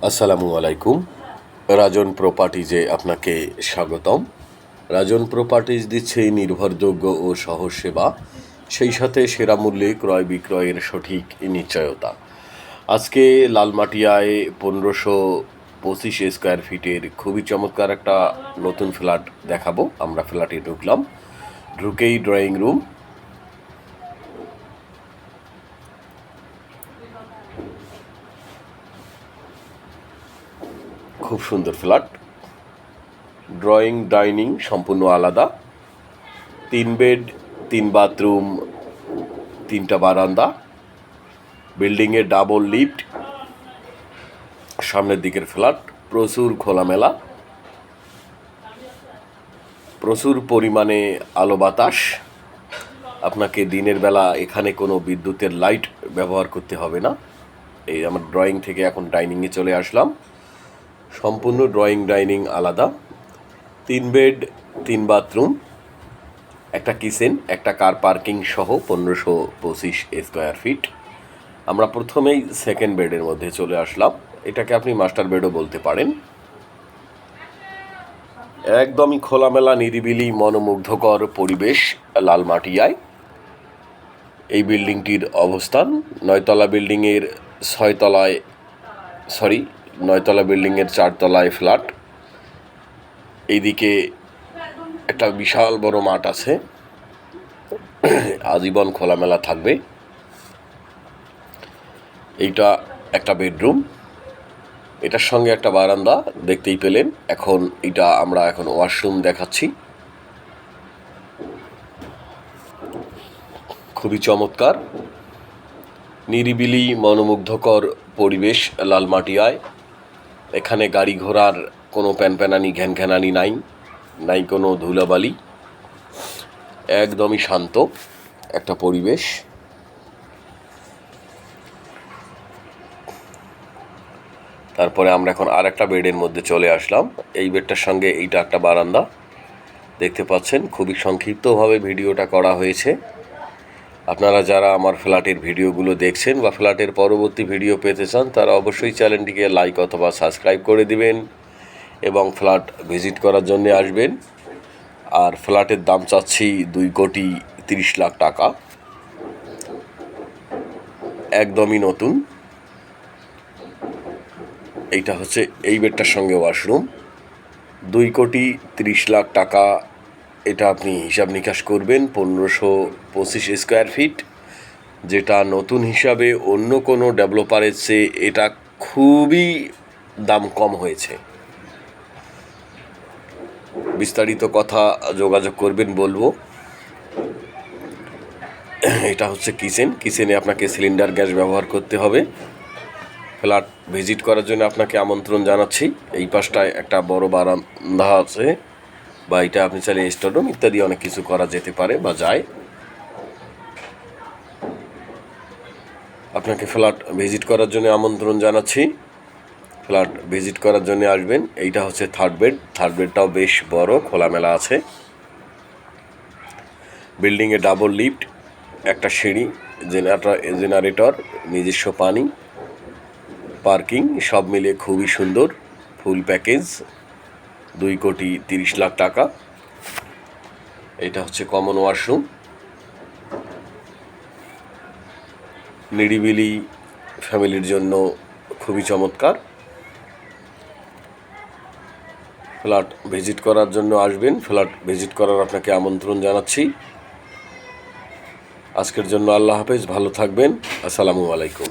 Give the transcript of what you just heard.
আসসালামু আলাইকুম। রাজন প্রপার্টিজে আপনাকে স্বাগতম। রাজন প্রপার্টিজ দিচ্ছে নির্ভরযোগ্য ও সহজ সেবা, সেই সাথে সেরা মূল্যে ক্রয় বিক্রয়ের সঠিক নিশ্চয়তা। আজকে লালমাটিয়ায় 1525 স্কোয়ার ফিটের খুবই চমৎকার একটা নতুন ফ্ল্যাট দেখাবো। আমরা ফ্ল্যাটে ঢুকলাম, ঢুকেই ড্রয়িং রুম, খুব সুন্দর ফ্ল্যাট। ড্রয়িং ডাইনিং সম্পূর্ণ আলাদা, 3 বেড 3 বাথরুম 3টা বারান্দা, বিল্ডিংয়ে ডাবল লিফট, সামনের দিকের ফ্ল্যাট, প্রচুর খোলামেলা, প্রচুর পরিমাণে আলো বাতাস। আপনাকে দিনের বেলা এখানে কোনো বিদ্যুতের লাইট ব্যবহার করতে হবে না। এই আমার ড্রয়িং থেকে এখন ডাইনিংয়ে চলে আসলাম। সম্পূর্ণ ড্রয়িং ডাইনিং আলাদা, 3 বেড 3 বাথরুম, একটা কিচেন, একটা কার পার্কিং সহ 1525 স্কোয়ার ফিট। আমরা প্রথমেই সেকেন্ড বেডের মধ্যে চলে আসলাম। এটাকে আপনি মাস্টার বেডও বলতে পারেন। একদমই খোলামেলা, নিরিবিলি, মনোমুগ্ধকর পরিবেশ লালমাটিয়ায়। এই বিল্ডিংটির অবস্থান 9তলা বিল্ডিংয়ের 9তলা বিল্ডিংয়ের 4 তলায় ফ্ল্যাট। এইদিকে একটা বিশাল বড় মাঠ আছে, আজীবন খোলামেলা থাকবে। এইটা একটা বেডরুম, এটার সঙ্গে একটা বারান্দা দেখতেই পেলেন। এখন আমরা ওয়াশরুম দেখাচ্ছি। খুবই চমৎকার, নিরিবিলি, মনোমুগ্ধকর পরিবেশ লালমাটিয়ায়। এখানে গাড়ি ঘোড়ার কোনো প্যানপ্যানানি ঘ্যানঘ্যানানি নাই কোনো ধুলাবালি, একদমই শান্ত একটা পরিবেশ। তারপরে আমরা এখন আর একটা বেডের মধ্যে চলে আসলাম। এই বেডটার সঙ্গে এইটা একটা বারান্দা দেখতে পাচ্ছেন। খুবই সংক্ষিপ্তভাবে ভিডিওটা করা হয়েছে। আপনারা যারা আমার ফ্ল্যাটের ভিডিওগুলো দেখছেন বা ফ্ল্যাটের পরবর্তী ভিডিও পেতে চান, তারা অবশ্যই চ্যানেলটিকে লাইক অথবা সাবস্ক্রাইব করে দিবেন এবং ফ্ল্যাট ভিজিট করার জন্য আসবেন। আর ফ্ল্যাটের দাম চাচ্ছি 2,30,00,000 টাকা, একদমই নতুন। এইটা হচ্ছে এই বেডটার সঙ্গে ওয়াশরুম, 2,30,00,000 টাকা। এটা আপনি হিসাব নিকাশ করবেন 1525 স্কোয়ার ফিট, যেটা নতুন হিসাবে অন্য কোনো ডেভেলপারের চেয়ে এটা খুবই দাম কম হয়েছে। বিস্তারিত কথা যোগাযোগ করবেন বলবো। এটা হচ্ছে কিচেনে আপনাকে সিলিন্ডার গ্যাস ব্যবহার করতে হবে। ফ্ল্যাট ভিজিট করার জন্য আপনাকে আমন্ত্রণ জানাচ্ছি। এই পাশটায় একটা বড় বারান্দা আছে, বা এটা আপনি চাইলে স্টোররুম ইত্যাদি অনেক কিছু করা যেতে পারে বা যায়। আপনাকে ফ্ল্যাট ভিজিট করার জন্য আমন্ত্রণ জানাচ্ছি। ফ্ল্যাট ভিজিট করার জন্য আসবেন। এইটা হচ্ছে থার্ড বেডটাও বেশ বড়, খোলামেলা আছে। বিল্ডিংয়ে ডাবল লিফট, একটা সিঁড়ি, জেনারেটর, নিজস্ব পানি, পার্কিং, সব মিলিয়ে খুবই সুন্দর। ফুল প্যাকেজ, 2,30,00,000 টাকা। এটা হচ্ছে কমন ওয়াশরুম, নিরিবিলি, ফ্যামিলির জন্য খুবই চমৎকার। ফ্ল্যাট ভিজিট করার জন্য আসবেন। ফ্ল্যাট ভিজিট করার আপনাকে আমন্ত্রণ জানাচ্ছি। আজকের জন্য আল্লাহ হাফেজ, ভালো থাকবেন। আসসালামু আলাইকুম।